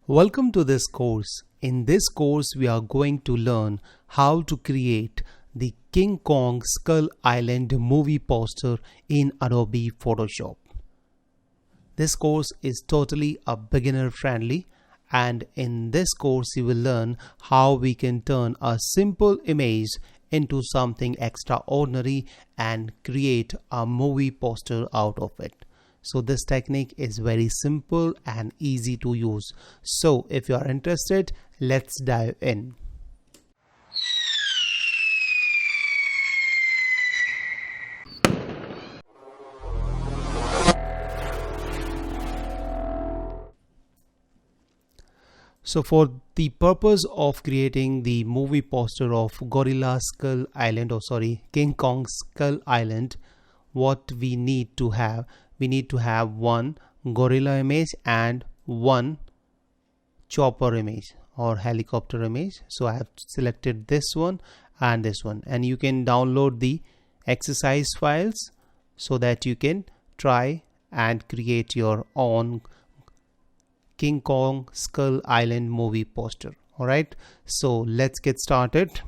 Welcome to this course. In this course, we are going to learn how to create the King Kong Skull Island movie poster in Adobe Photoshop. This course is totally a beginner friendly, and in this course you will learn how we can turn a simple image into something extraordinary and create a movie poster out of it. So this technique is very simple and easy to use. So if you are interested, let's dive in. So for the purpose of creating the movie poster of King Kong Skull Island, what we need to have one gorilla image and one chopper image or helicopter image. So I have selected this one and this one, and you can download the exercise files so that you can try and create your own King Kong Skull Island movie poster. Alright, so let's get started.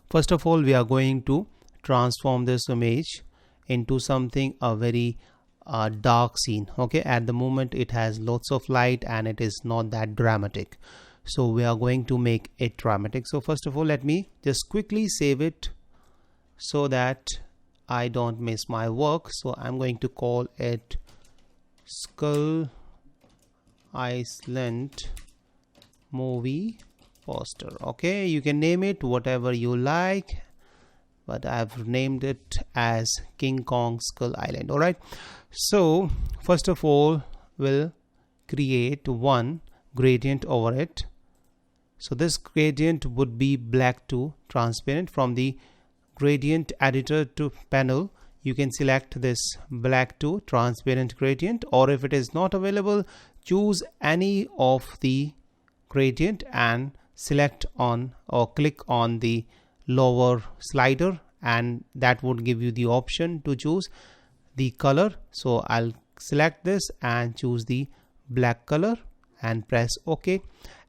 First of all, we are going to transform this image into something a very dark scene. Okay, at the moment it has lots of light and it is not that dramatic, so we are going to make it dramatic. So first of all, let me just quickly save it so that I don't miss my work. So I'm going to call it Skull Island movie poster. Okay, you can name it whatever you like, but I've named it as King Kong Skull Island. Alright, so first of all, we'll create one gradient over it. So this gradient would be black to transparent. From the gradient editor to panel, you can select this black to transparent gradient, or if it is not available, choose any of the gradient and select on or click on the lower slider, and that would give you the option to choose the color. So I'll select this and choose the black color and press OK,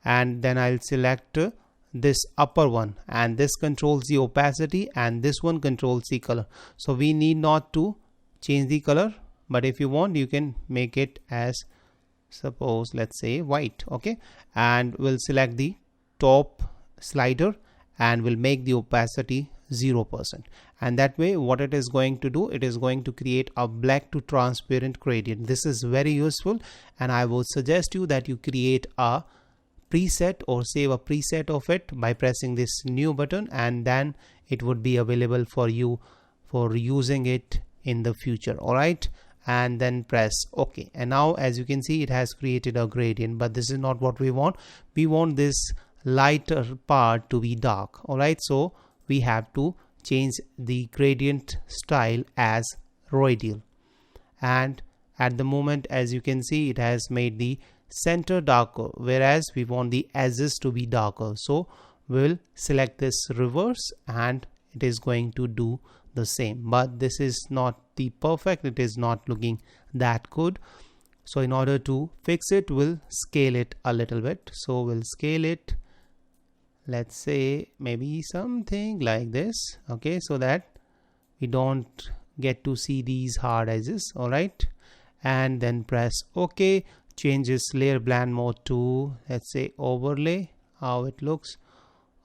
and then I'll select this upper one, and this controls the opacity and this one controls the color. So we need not to change the color, but if you want, you can make it as, suppose, let's say white. Okay, and we'll select the top slider and we'll make the opacity 0%, and that way what it is going to do, it is going to create a black to transparent gradient. This is very useful, and I would suggest you that you create a preset or save a preset of it by pressing this new button, and then it would be available for you for using it in the future. Alright, and then press OK, and now as you can see, it has created a gradient, but this is not what we want. We want this lighter part to be dark. Alright, so we have to change the gradient style as radial, and at the moment, as you can see, it has made the center darker, whereas we want the edges to be darker. So we'll select this reverse and it is going to do the same, but this is not the perfect, it is not looking that good. So in order to fix it, we'll scale it a little bit. So we'll scale it, let's say maybe something like this. Okay, so that we don't get to see these hard edges. All right, and then press OK. Change this layer blend mode to, let's say, overlay, how it looks,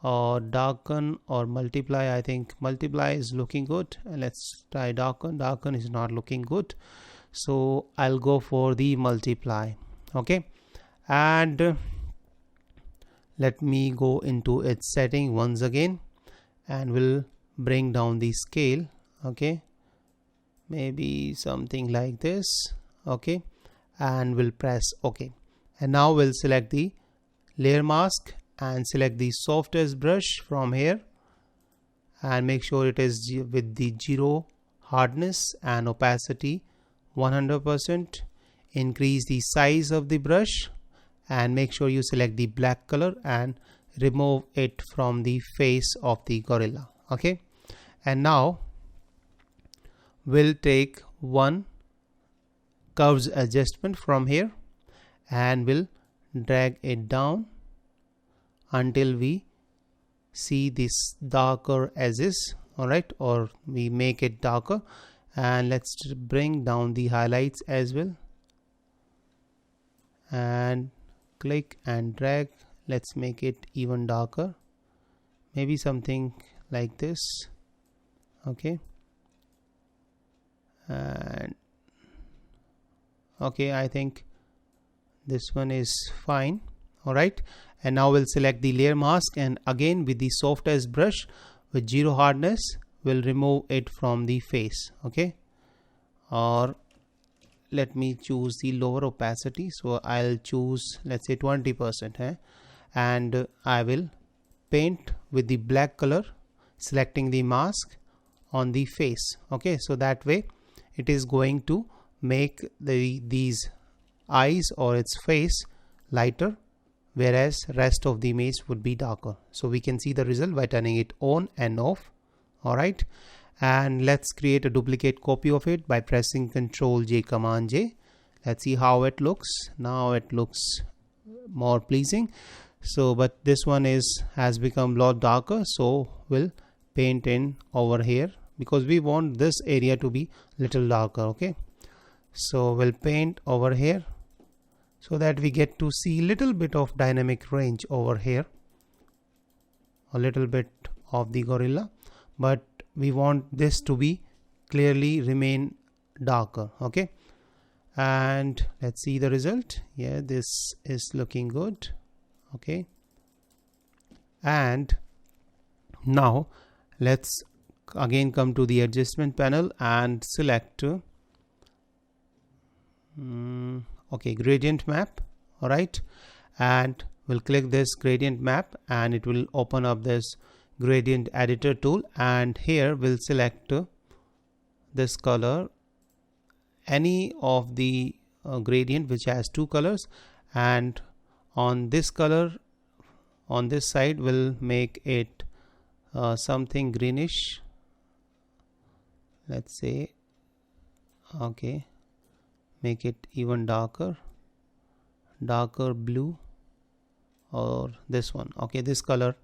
or darken or multiply. I think multiply is looking good, and let's try darken. Darken is not looking good, so I'll go for the multiply. Okay, and let me go into its setting once again, and we'll bring down the scale. Okay, maybe something like this. Okay, and we'll press OK, and now we'll select the layer mask and select the softest brush from here, and make sure it is with the 0 hardness and opacity 100%. Increase the size of the brush and make sure you select the black color and remove it from the face of the gorilla. Okay, and now we'll take one curves adjustment from here and we'll drag it down until we see this darker edges, alright, or we make it darker. And let's bring down the highlights as well, and click and drag. Let's make it even darker, maybe something like this. Okay, and okay, I think this one is fine. Alright, and now we'll select the layer mask, and again with the soft edge brush with 0 hardness we'll remove it from the face. Okay, or let me choose the lower opacity, so I'll choose, let's say 20%, and I will paint with the black color, selecting the mask on the face. Okay, so that way it is going to make these eyes or its face lighter, whereas rest of the image would be darker. So we can see the result by turning it on and off. Alright, and let's create a duplicate copy of it by pressing Ctrl J, Command J. Let's see how it looks. Now it looks more pleasing. So but this one has become a lot darker, so we'll paint in over here because we want this area to be little darker. Okay, so we'll paint over here so that we get to see little bit of dynamic range over here, a little bit of the gorilla, but we want this to be clearly remain darker. Okay, and let's see the result. Yeah, this is looking good. Okay, and now let's again come to the adjustment panel and select gradient map. Alright, and we'll click this gradient map and it will open up this gradient editor tool, and here we'll select this color, any of the gradient which has 2 colors, and on this color on this side we'll make it something greenish, let's say. Okay, make it even darker blue, or this one. Okay, this color,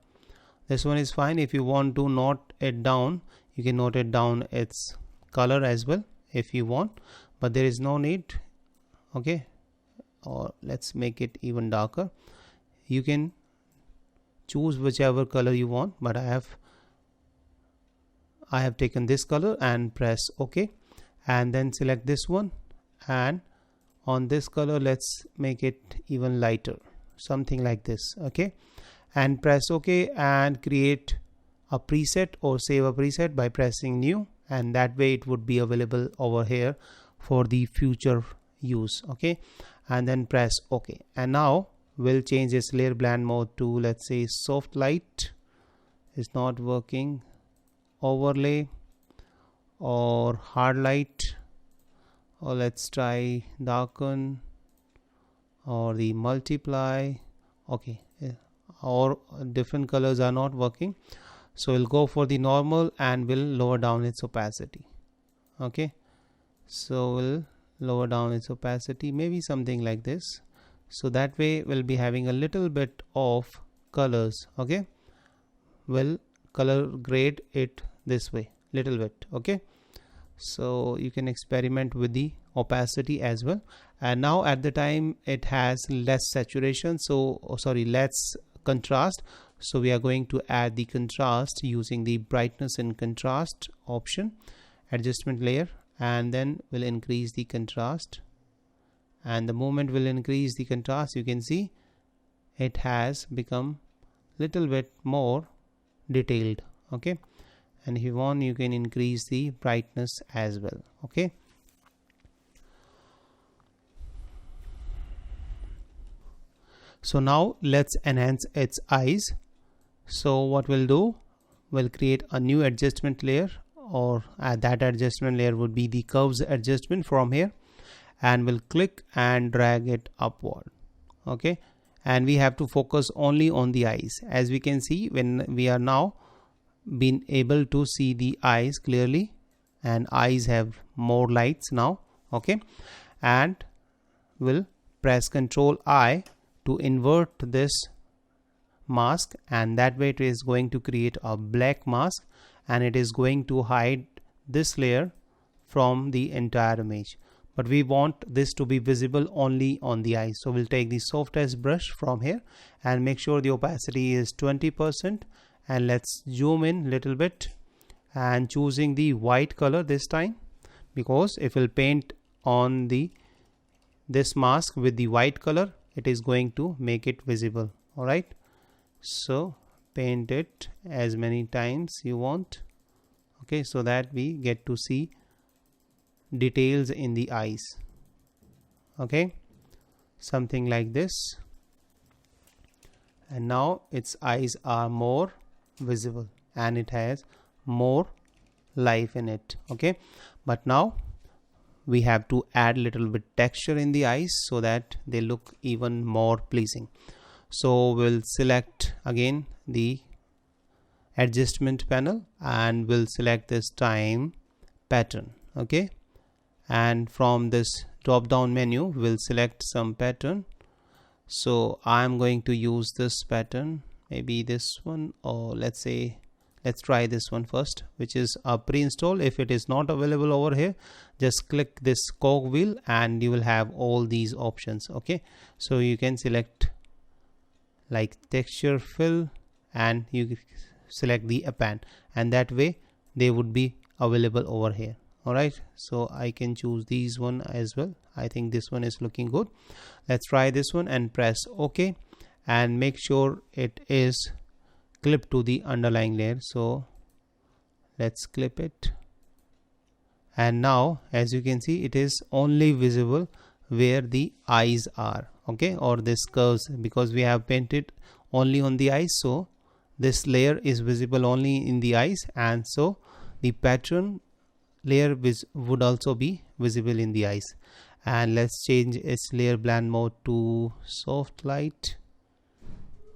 this one is fine. If you want to note it down, you can note it down its color as well if you want, but there is no need. Okay, or let's make it even darker. You can choose whichever color you want, but I have taken this color and press OK, and then select this one, and on this color let's make it even lighter, something like this. Okay, and press OK and create a preset or save a preset by pressing new, and that way it would be available over here for the future use. Okay, and then press OK, and now we'll change this layer blend mode to, let's say, soft light. It's not working. Overlay or hard light, or let's try darken or the multiply. Okay, or different colors are not working, so we'll go for the normal and we'll lower down its opacity. Okay, so we'll lower down its opacity, maybe something like this, so that way we'll be having a little bit of colors. Okay, we'll color grade it this way little bit. Okay, so you can experiment with the opacity as well. And now at the time it has less saturation, so less contrast, so we are going to add the contrast using the brightness and contrast option, adjustment layer, and then we'll increase the contrast, and the moment we'll increase the contrast, you can see it has become little bit more detailed. Okay, and if you want you can increase the brightness as well. Okay, so now let's enhance its eyes. So what we'll do, we'll create a new adjustment layer, or that adjustment layer would be the curves adjustment from here, and we'll click and drag it upward. Okay, and we have to focus only on the eyes. As we can see, when we are now been able to see the eyes clearly, and eyes have more lights now. Okay, and we'll press Ctrl I to invert this mask, and that way it is going to create a black mask, and it is going to hide this layer from the entire image. But we want this to be visible only on the eyes. So we'll take the soft edge brush from here and make sure the opacity is 20%, and let's zoom in little bit and choosing the white color this time, because if we'll paint on this mask with the white color, it is going to make it visible. All right, so paint it as many times you want, okay, so that we get to see details in the eyes. Okay, something like this, and now its eyes are more visible and it has more life in it. Okay, but now we have to add little bit texture in the eyes so that they look even more pleasing. So we'll select again the adjustment panel and we'll select this time pattern. Okay, and from this drop down menu we'll select some pattern. So I'm going to use this pattern, maybe this one, or let's try this one first, which is a pre-install. If it is not available over here, just click this cog wheel and you will have all these options. Okay, so you can select like texture, fill, and you select the append, and that way they would be available over here. All right, so I can choose these one as well. I think this one is looking good. Let's try this one and press OK, and make sure it is clipped to the underlying layer. So let's clip it, and now as you can see, it is only visible where the eyes are. Okay, or this curves, because we have painted only on the eyes, so this layer is visible only in the eyes, and so the pattern layer would also be visible in the eyes. And let's change its layer blend mode to soft light,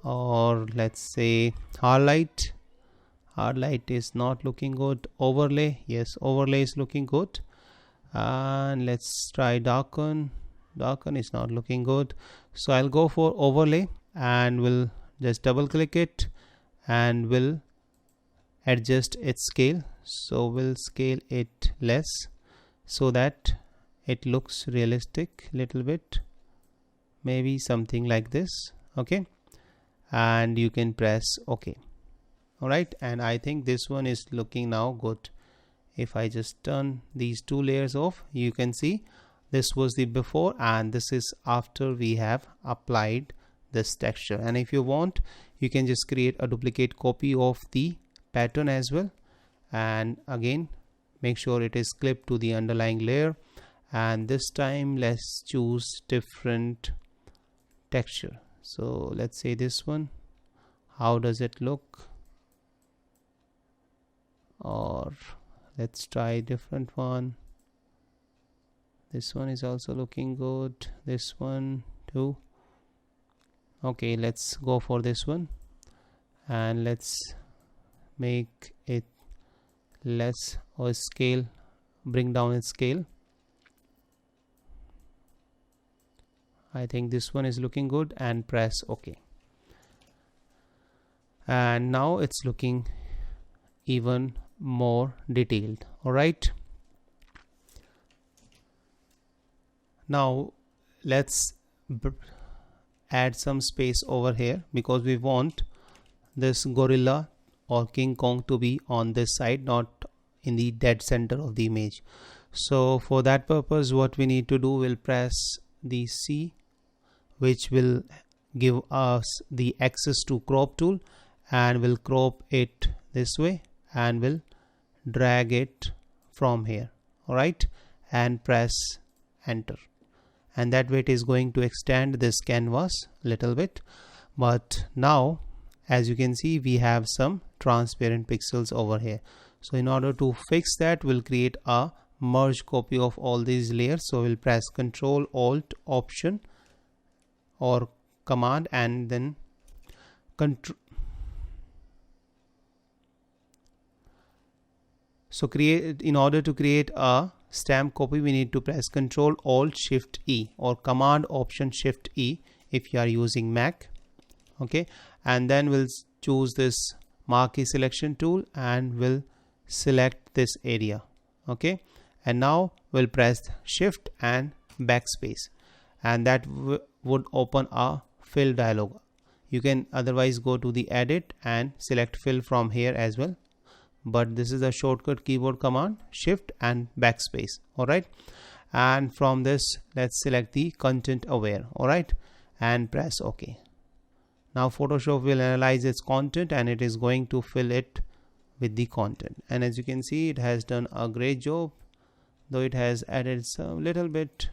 or let's say hard light. Hard light is not looking good. Overlay, yes, overlay is looking good. And let's try darken. Darken is not looking good, so I'll go for overlay and we'll just double click it and we'll adjust its scale. So we'll scale it less so that it looks realistic little bit, maybe something like this. Okay, and you can press OK. All right, and I think this one is looking now good. If I just turn these two layers off, you can see this was the before and this is after we have applied this texture. And if you want, you can just create a duplicate copy of the pattern as well, and again make sure it is clipped to the underlying layer, and this time let's choose different texture. So let's say this one, how does it look, or let's try different one. This one is also looking good, this one too. Okay, let's go for this one and let's make it less or scale, bring down its scale. I think this one is looking good, and press OK. And now it's looking even more detailed. All right, now let's add some space over here, because we want this gorilla or King Kong to be on this side, not in the dead center of the image. So for that purpose, what we need to do, we'll press the C, which will give us the access to crop tool, and we'll crop it this way and we'll drag it from here. All right, and press enter, and that way it is going to extend this canvas a little bit. But now as you can see, we have some transparent pixels over here. So in order to fix that, we'll create a merge copy of all these layers. So we'll press Ctrl Alt Option or Command, and then Control. So in order to create a stamp copy, we need to press Ctrl Alt Shift E or Command Option Shift E if you are using Mac. Okay, and then we'll choose this marquee selection tool and we'll select this area. Okay, and now we'll press shift and backspace, and that would open a fill dialog. You can otherwise go to the edit and select fill from here as well, but this is a shortcut keyboard command, shift and backspace. All right, and from this let's select the content aware. All right, and press OK. Now Photoshop will analyze its content and it is going to fill it with the content, and as you can see it has done a great job, though it has added some little bit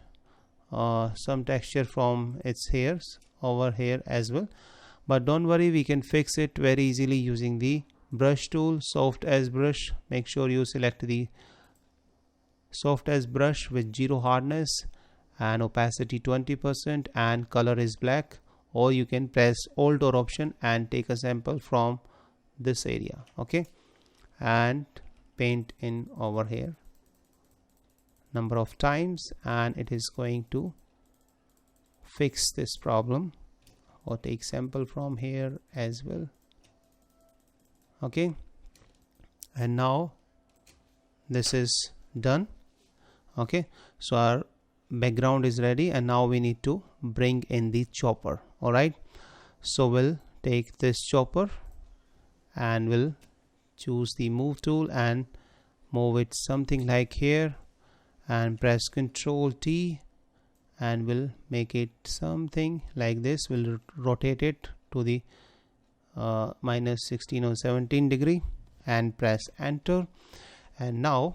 some texture from its hairs over here as well, but don't worry, we can fix it very easily using the brush tool, soft as brush. Make sure you select the soft as brush with 0 hardness and opacity 20% and color is black, or you can press Alt or Option and take a sample from this area. Okay, and paint in over here number of times, and it is going to fix this problem, or take sample from here as well. Okay, and now this is done. Okay, so our background is ready, and now we need to bring in the chopper. All right, so we'll take this chopper and we'll choose the move tool and move it something like here, and press Ctrl T and we'll make it something like this. We'll rotate it to the minus 16 or 17 degree and press enter, and now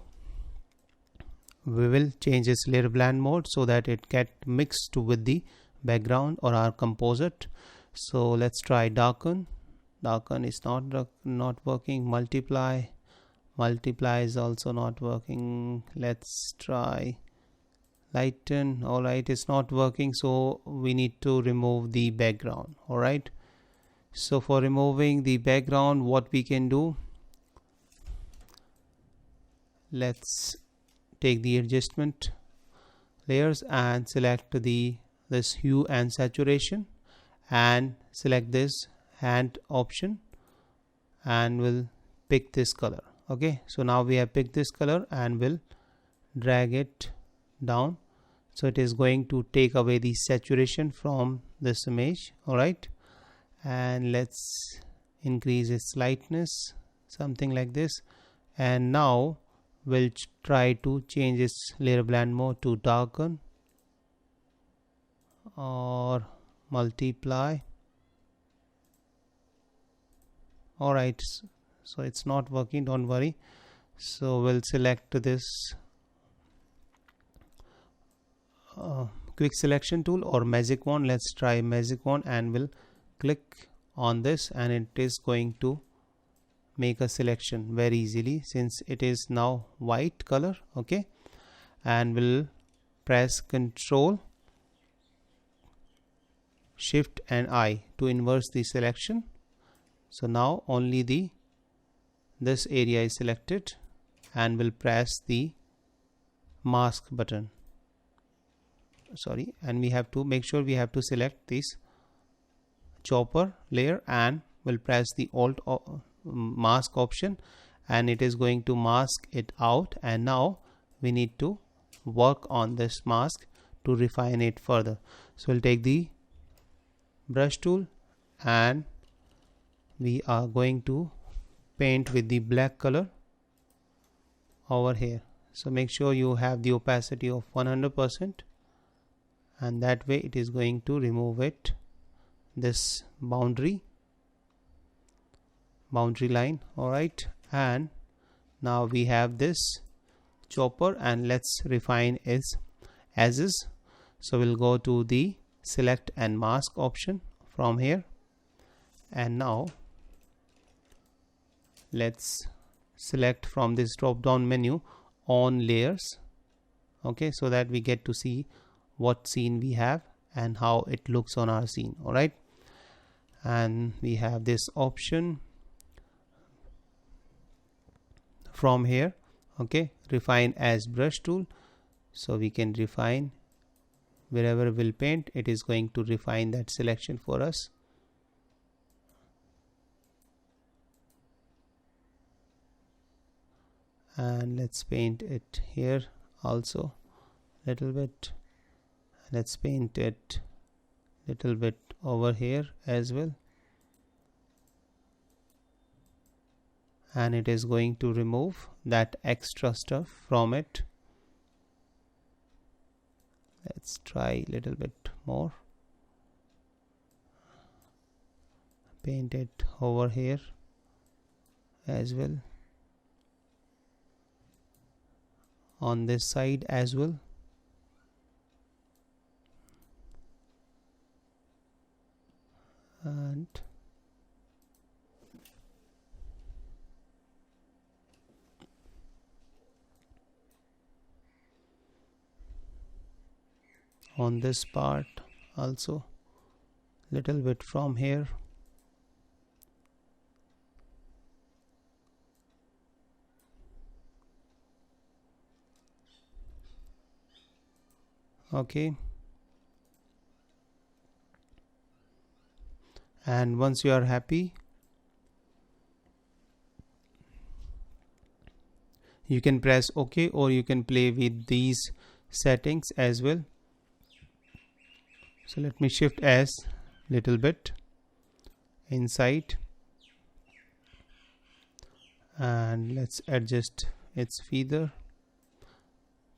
we will change its layer blend mode so that it get mixed with the background or our composite. So let's try darken. Darken is not working. Multiply is also not working. Let's try lighten. All right, it's not working, so we need to remove the background. All right, so for removing the background, what we can do, let's take the adjustment layers and select this hue and saturation and select this hand option, and we'll pick this color. Okay, so now we have picked this color and we'll drag it down, so it is going to take away the saturation from this image. All right, and let's increase its lightness something like this, and now we'll try to change its layer blend mode to darken or multiply. All right, so it's not working, don't worry. So we'll select this quick selection tool or magic wand. Let's try magic wand and we'll click on this, and it is going to make a selection very easily since it is now white color. Okay, and we'll press Ctrl Shift and I to inverse the selection. So now only this area is selected, and we'll press the mask button. Sorry, and we have to make sure we have to select this chopper layer, and we'll press the Alt mask option, and it is going to mask it out. And now we need to work on this mask to refine it further. So we'll take the brush tool and we are going to paint with the black color over here. So make sure you have the opacity of 100%, and that way it is going to remove it, this boundary line. All right, and now we have this chopper, and let's refine its as is. So we'll go to the select and mask option from here, and now let's select from this drop down menu on layers. Okay, so that we get to see what scene we have and how it looks on our scene. All right, and we have this option from here. Okay, refine as brush tool, so we can refine wherever we'll paint, it is going to refine that selection for us. And let's paint it here also little bit. Let's paint it little bit over here as well, and it is going to remove that extra stuff from it. Let's try a little bit more. Paint it over here as well, on this side as well. And on this part also, little bit from here. Okay, and once you are happy, you can press OK, or you can play with these settings as well. So let me shift S little bit inside, and let's adjust its feather.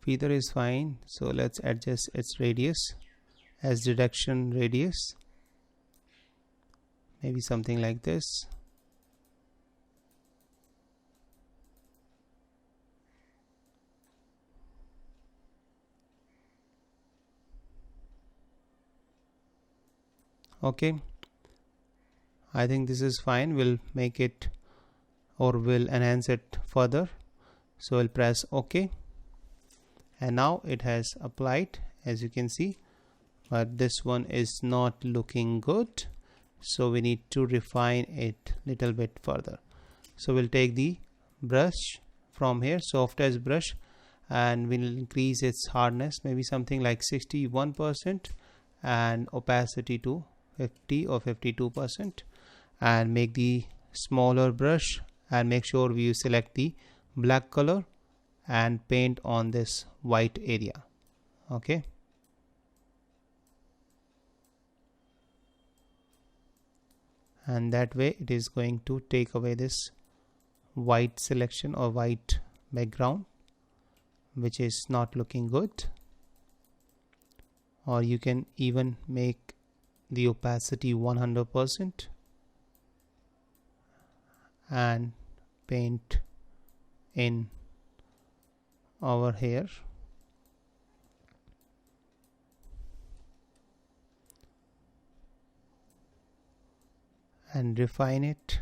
Feather is fine, so let's adjust its radius as deduction radius, maybe something like this. Okay, I think this is fine. We'll make it, or we'll enhance it further. So I'll press OK, and now it has applied, as you can see, but this one is not looking good, so we need to refine it little bit further. So we'll take the brush from here, soft edge brush, and we'll increase its hardness, maybe something like 61%, and opacity to 50 or 52%, and make the smaller brush, and make sure we select the black color and paint on this white area. Okay, and that way it is going to take away this white selection or white background, which is not looking good. Or you can even make the opacity 100% and paint in over here, and refine it.